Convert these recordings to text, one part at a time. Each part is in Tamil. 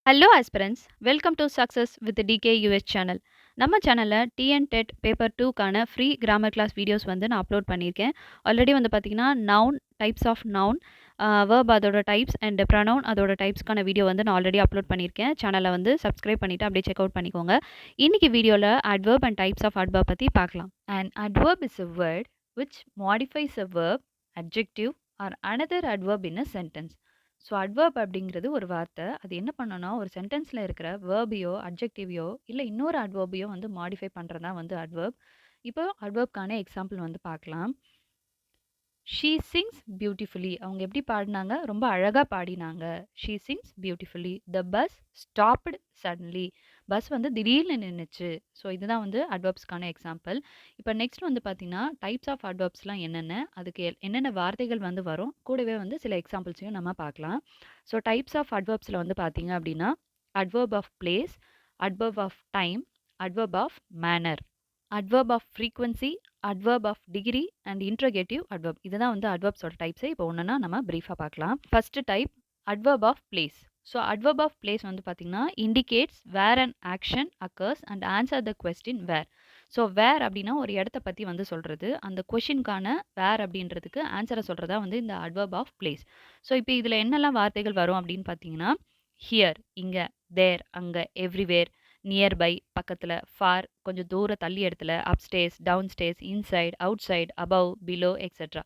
Hello aspirants, welcome to success with DK US channel. நம்ம சேனலில் டிஎன் டெட் பேப்பர் 2க்கான ஃப்ரீ கிராமர் கிளாஸ் வீடியோஸ் வந்து நான் அப்லோட் பண்ணியிருக்கேன். ஆல்ரெடி வந்து பார்த்தீங்கன்னா noun, types of noun, verb அதோட டைப்ஸ் அண்ட் ப்ரனவுன் அதோட டைப்ஸ்க்கான வீடியோ வந்து நான் ஆல்ரெடி அப்லோட் பண்ணியிருக்கேன். சேனலை வந்து சப்ஸ்கிரைப் பண்ணிவிட்டு அப்படியே செக் அவுட் பண்ணிக்கோங்க. இன்றைக்கி வீடியோவில் adverb and types of adverb பற்றி பார்க்கலாம். And adverb is a word which modifies a verb, adjective or another adverb in a sentence. So adverb அப்படிங்கிறது ஒரு வார்த்தை. அது என்ன பண்ணும்னா, ஒரு சென்டென்ஸில் இருக்கிற வேர்பையோ, அட்ஜெக்டிவையோ இல்லை இன்னொரு அட்வர்பையோ வந்து மாடிஃபை பண்ணுறது தான் வந்து அட்வர்ப். இப்போ அட்வர்ப்க்கான எக்ஸாம்பிள் வந்து பார்க்கலாம். She Singh beautifully. அவங்க எப்படி பாடினாங்க? ரொம்ப அழகாக பாடினாங்க. She Singh beautifully. The bus stopped suddenly. Bus வந்து திடீர்னு நின்றுச்சு. ஸோ இதுதான் வந்து அட்வர்ப்ஸ்க்கான எக்ஸாம்பிள். இப்போ நெக்ஸ்ட் வந்து பார்த்தீங்கன்னா டைப்ஸ் ஆஃப் அட்வர்ப்ஸ்லாம் என்னென்ன, அதுக்கு என்னென்ன வார்த்தைகள் வந்து வரும், கூடவே வந்து சில எக்ஸாம்பிள்ஸையும் நம்ம பார்க்கலாம். ஸோ டைப்ஸ் ஆஃப் அட்வர்ப்ஸில் வந்து பார்த்தீங்க அப்படின்னா adverb of place, adverb of time, adverb of manner, adverb of frequency, adverb of degree and interrogative adverb. இதுதான் வந்து அட்வர்ப்ஸோட டைப்ஸை இப்போ ஒன்றுனா நம்ம ப்ரீஃபாக பார்க்கலாம். First type adverb of place. So adverb of place வந்து பார்த்தீங்கன்னா indicates where and action occurs and answer the question where. So where அப்படின்னா ஒரு இடத்த பற்றி வந்து சொல்கிறது, அந்த கொஷினுக்கான வேர் அப்படின்றதுக்கு ஆன்சரை சொல்கிறதா வந்து இந்த அட்வர்ப் ஆஃப் பிளேஸ். ஸோ இப்போ இதில் என்னெல்லாம் வார்த்தைகள் வரும் அப்படின்னு பார்த்தீங்கன்னா ஹியர் இங்கே, தேர் அங்கே, எவ்ரிவேர், நியர்பை பக்கத்தில், ஃபார் கொஞ்சம் தூரம் தள்ளி இடத்துல, upstairs, downstairs, inside, outside, above, below etcetera.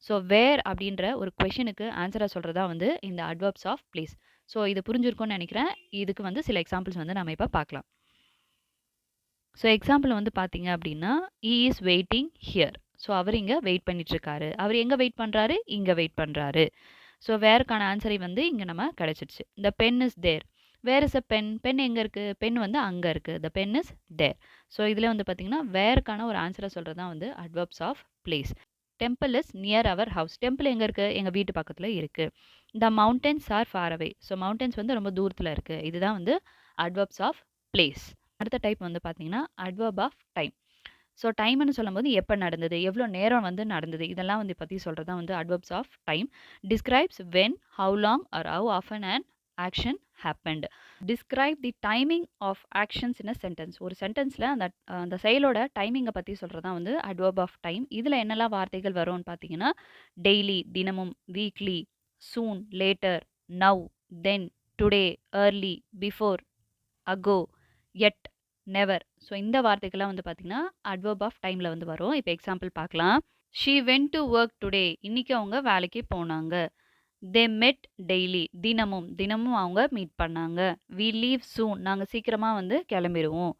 So where அப்படின்ற ஒரு கொஷனுக்கு ஆன்சராக சொல்கிறதா வந்து இந்த அட்வர்ப்ஸ் ஆஃப் பிளேஸ். ஸோ இது புரிஞ்சிருக்கும்னு நினைக்கிறேன். இதுக்கு வந்து சில எக்ஸாம்பிள்ஸ் வந்து நம்ம இப்போ பார்க்கலாம். ஸோ எக்ஸாம்பிள் வந்து பார்த்தீங்க அப்படின்னா he is waiting here. So அவர் இங்கே வெயிட் பண்ணிட்டுருக்காரு. அவர் எங்கே வெயிட் பண்ணுறாரு? இங்கே வெயிட் பண்ணுறாரு. ஸோ வேருக்கான ஆன்சரை வந்து இங்கே நம்ம கிடச்சிடுச்சு. The pen is there. Where is a pen. Pen எங்கே இருக்குது? பென் வந்து அங்கே இருக்குது. The pen is there. So இதில் வந்து பார்த்தீங்கன்னா வேருக்கான ஒரு ஆன்சரை சொல்கிறது தான் வந்து adverbs of place. Temple is near our house. Temple எங்கே இருக்குது? எங்கள் வீட்டு பக்கத்தில் இருக்குது. The mountains are far away. So mountains வந்து ரொம்ப தூரத்தில் இருக்குது. இதுதான் வந்து அட்வர்ப்ஸ் ஆஃப் பிளேஸ். அடுத்த டைப் வந்து பார்த்தீங்கன்னா அட்வர்ப் ஆஃப் டைம். ஸோ டைம்னு சொல்லும்போது எப்போ நடந்தது, எவ்வளோ நேரம் வந்து நடந்தது, இதெல்லாம் வந்து பற்றி சொல்கிறது தான் வந்து adverbs of time. Describes when, how long or how often and action happened. Describe the timing of actions in a sentence. ஒரு சென்டென்ஸில் அந்த அந்த செயலோட டைமிங்கை பற்றி சொல்கிறது தான் வந்து அட்வர்ப் ஆஃப் டைம். இதில் என்னெல்லாம் வார்த்தைகள் வரும்னு பார்த்தீங்கன்னா டெய்லி தினமும், வீக்லி, சூன், லேட்டர், நவ், தென், டுடே, ஏர்லி, பிஃபோர், அகோ, எட், நெவர். ஸோ இந்த வார்த்தைகள்லாம் வந்து பார்த்தீங்கன்னா அட்வர்ப் ஆஃப் டைமில் வந்து வரும். இப்போ எக்ஸாம்பிள் பார்க்கலாம். She went to work today. இன்னைக்கு அவங்க வேலைக்கு போனாங்க. தே மெட் டெய்லி. தினமும் தினமும் அவங்க மீட் பண்ணாங்க. We leave soon. நாங்கள் சீக்கிரமாக வந்து கிளம்பிடுவோம்.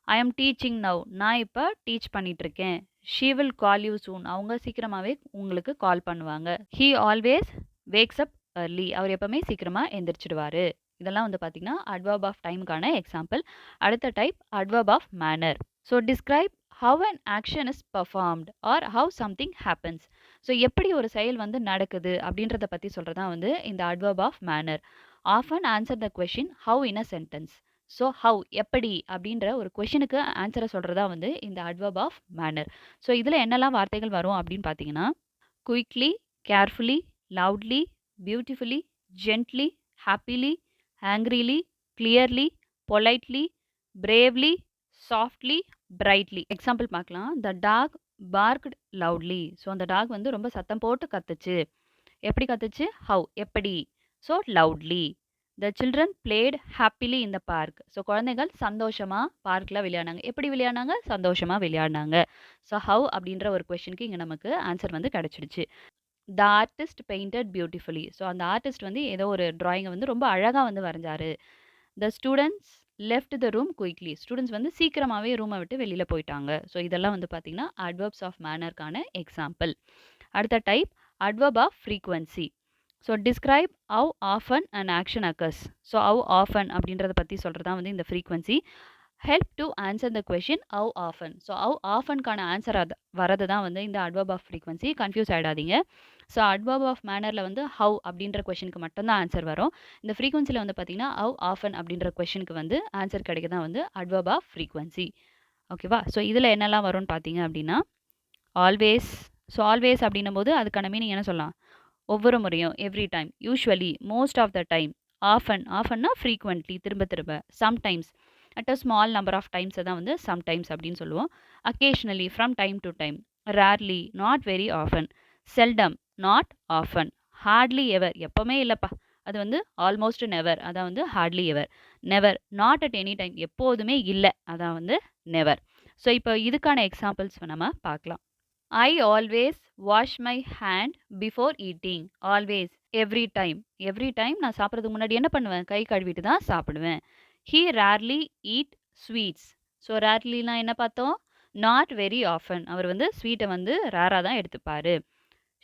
I am teaching now. நான் இப்போ டீச் பண்ணிட்டு இருக்கேன். She will call you soon. அவங்க சீக்கிரமாகவே உங்களுக்கு கால் பண்ணுவாங்க. He always wakes up early. அவர் எப்பவுமே சீக்கிரமாக எந்திரிச்சிடுவார். இதெல்லாம் வந்து பார்த்தீங்கன்னா அட்வர்ப் ஆஃப் டைமுக்கான எக்ஸாம்பிள். அடுத்த type adverb of manner. So describe how an action is performed or how something happens. So எப்படி ஒரு செயல் வந்து நடக்குது அப்படின்றத பற்றி சொல்கிறதா வந்து இந்த adverb of manner. Often answer the question how in a sentence. So how எப்படி அப்படின்ற ஒரு கொஷினுக்கு ஆன்சரை சொல்கிறதா வந்து இந்த அட்வர்ப் ஆஃப் மேனர். ஸோ இதில் என்னெல்லாம் வார்த்தைகள் வரும் அப்படின்னு பார்த்தீங்கன்னா quickly, carefully, loudly, beautifully, gently, happily, angrily, clearly, politely, bravely, softly, brightly. Example பார்க்கலாம். The dog barked loudly. So அந்த டாக் வந்து ரொம்ப சத்தம் போட்டு கத்துச்சு. எப்படி கத்துச்சு? ஹவு எப்படி? So loudly. The children played happily in the park. So குழந்தைகள் சந்தோஷமாக பார்க்கில் விளையாடினாங்க. எப்படி விளையாடினாங்க? சந்தோஷமாக விளையாடினாங்க. ஸோ ஹவு அப்படின்ற ஒரு கொஷனுக்கு இங்கே நமக்கு ஆன்சர் வந்து கிடச்சிடுச்சு. The artist painted beautifully. So அந்த ஆர்டிஸ்ட் வந்து ஏதோ ஒரு டிராயிங்கை வந்து ரொம்ப அழகாக வந்து வரைஞ்சாரு. The students left the room quickly. Students வந்து சீக்கிரமாகவே ரூமை விட்டு வெளியில் போயிட்டாங்க. ஸோ இதெல்லாம் வந்து பார்த்தீங்கன்னா அட்வர்ப்ஸ் ஆஃப் மேனருக்கான எக்ஸாம்பிள். அடுத்த type adverb of frequency. So describe how often and action occurs. So how often அப்படின்றத பற்றி சொல்கிறது தான் வந்து இந்த frequency. Help to answer the question how often. So how ஆஃபனுக்கான ஆன்சர் வரது தான் வந்து இந்த அட்வர்ப் ஆஃப் ஃப்ரீக்வன்சி. கன்ஃபியூஸ் ஆகிடாதீங்க. ஸோ அட்வர்ப் ஆஃப் மேனரில் வந்து ஹவு அப்படின்ற கொஷனுக்கு மட்டும்தான் ஆன்சர் வரும். இந்த ஃப்ரீக்வன்சியில் வந்து பார்த்தீங்கன்னா ஹவு ஆஃபன் அப்படின்ற கொஷனுக்கு வந்து ஆன்சர் கிடைக்க தான் வந்து அட்வர்ப் ஆஃப் ஃப்ரீக்வன்சி. ஓகேவா? ஸோ இதில் என்னெல்லாம் வரும்னு பார்த்தீங்க அப்படின்னா ஆல்வேஸ். ஸோ ஆல்வேஸ் அப்படின்னும் போது அதுக்கான மீனிங் என்ன சொல்லலாம்? ஒவ்வொரு முறையும், every time, usually, most of the time, often ஆஃபன்னா ஃப்ரீக்வெண்ட்லி திரும்ப திரும்ப. Sometimes at a small number of டைம்ஸை தான் வந்து சம்டைம்ஸ் அப்படின்னு சொல்லுவோம். Occasionally from time to time. Rarely not very often. Seldom not often. Hardly ever எப்போவுமே இல்லைப்பா, அது வந்து ஆல்மோஸ்ட் நெவர், அதான் வந்து hardly ever. Never not at any time எப்போதுமே இல்லை, அதான் வந்து நெவர். ஸோ இப்போ இதுக்கான எக்ஸாம்பிள்ஸ் நம்ம பார்க்கலாம். I always wash my hand before eating. Always every time. Every time நான் சாப்பிட்றதுக்கு முன்னாடி என்ன பண்ணுவேன், கை கழுவிட்டு தான் சாப்பிடுவேன். He rarely eat sweets. So ரேர்லினா என்ன பார்த்தோம், நாட் வெரி ஆஃபன். அவர் வந்து ஸ்வீட்டை வந்து ரேராக தான் எடுத்துப்பார்.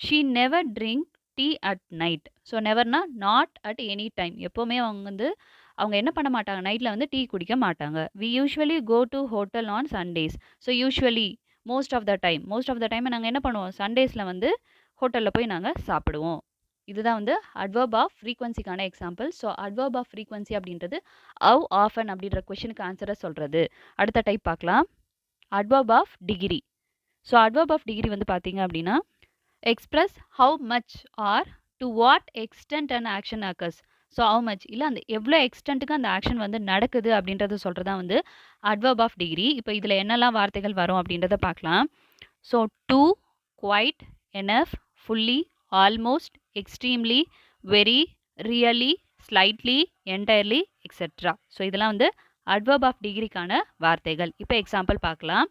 She never drink tea at night. So நெவர்னா நாட் அட் எனி டைம் எப்போவுமே அவங்க என்ன பண்ண மாட்டாங்க, நைட்டில் வந்து டீ குடிக்க மாட்டாங்க. We usually go to hotel on Sundays. So usually most of the time, most of the time நாங்கள் என்ன பண்ணுவோம், சண்டேஸில் வந்து ஹோட்டலில் போய் நாங்கள் சாப்பிடுவோம். இதுதான் வந்து அட்வர்ப் ஆஃப் ஃப்ரீக்வன்சிக்கான example. So adverb of frequency அப்படின்றது ஹவ் ஆஃபன் அப்படின்ற கொஷனுக்கு ஆன்சரை சொல்கிறது. அடுத்த டைப் பார்க்கலாம், adverb of degree. So adverb of degree வந்து பார்த்தீங்க அப்படின்னா express how much or to what extent and action occurs. So how much இல்லை அந்த எவ்வளோ எக்ஸ்டென்ட்டுக்கு அந்த ஆக்ஷன் வந்து நடக்குது அப்படின்றத சொல்கிறது தான் வந்து அட்வர்ப் ஆஃப் டிகிரி. இப்போ இதில் என்னெல்லாம் வார்த்தைகள் வரும் அப்படின்றத பார்க்கலாம். So too, quite, enough, fully, almost, extremely, very, really, slightly, entirely, etcetera. So இதெல்லாம் வந்து அட்வர்ப் ஆஃப் டிகிரிக்கான வார்த்தைகள். இப்போ எக்ஸாம்பிள் பார்க்கலாம்.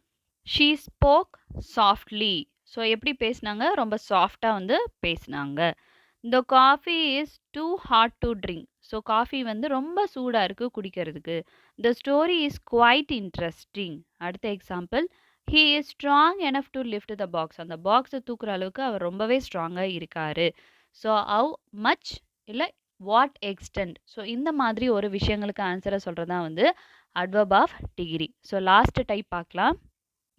She spoke softly. ஸோ எப்படி பேசினாங்க, ரொம்ப சாஃப்டாக வந்து பேசினாங்க. இந்த coffee is too hot to drink. So coffee வந்து ரொம்ப சூடாக இருக்குது குடிக்கிறதுக்கு. The story is quite interesting. அடுத்த example, he is strong enough to lift the box. அந்த பாக்ஸை தூக்குற அளவுக்கு அவர் ரொம்பவே ஸ்ட்ராங்காக இருக்காரு. ஸோ ஹவ் மச் இல்லை வாட் எக்ஸ்டென்ட். ஸோ இந்த மாதிரி ஒரு விஷயங்களுக்கு ஆன்சரை சொல்கிறது தான் வந்து adverb of degree. So last type பார்க்கலாம்,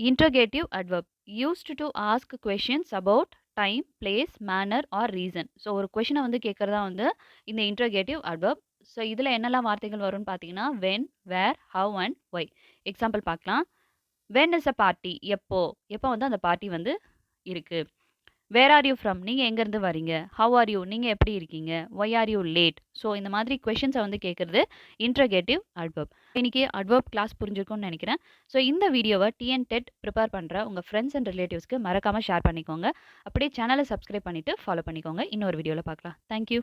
interrogative adverb. Used to ask questions about time, place, manner or reason. So ஒரு கொஷினை வந்து கேட்குறதா வந்து இந்த இன்ட்ரோகேட்டிவ் அட்வர்ப். ஸோ இதில் என்னெல்லாம் வார்த்தைகள் வரும்னு பார்த்தீங்கன்னா when, where, how and why. Example பார்க்கலாம். வென் இஸ் அ பார்ட்டி, எப்போ எப்போ வந்து அந்த பார்ட்டி வந்து இருக்குது. வேர் ஆர் யூ ஃப்ரம், நீங்கள் எங்கேருந்து வரீங்க. ஹவ் ஆர் யூ, நீங்கள் எப்படி இருக்கீங்க. Why are you late. So இந்த மாதிரி கொஷின்ஸை வந்து கேட்குறது இன்ட்ரோகேட்டிவ் அட்வர்ப். இன்றைக்கி அட்வர்ப் கிளாஸ் புரிஞ்சிருக்கும்னு நினைக்கிறேன். ஸோ இந்த வீடியோவை டிஎன் டெட் ப்ரிப்பேர் பண்ணுற உங்கள் ஃப்ரெண்ட்ஸ் அண்ட் ரிலேட்டிவ்ஸ்க்கு மறக்காமல் ஷேர் பண்ணிக்கோங்க. அப்படியே சேனலை சப்ஸ்கிரைப் பண்ணிவிட்டு ஃபாலோ பண்ணிக்கோங்க. இன்னொரு வீடியோவில் பார்க்கலாம். தேங்க்யூ.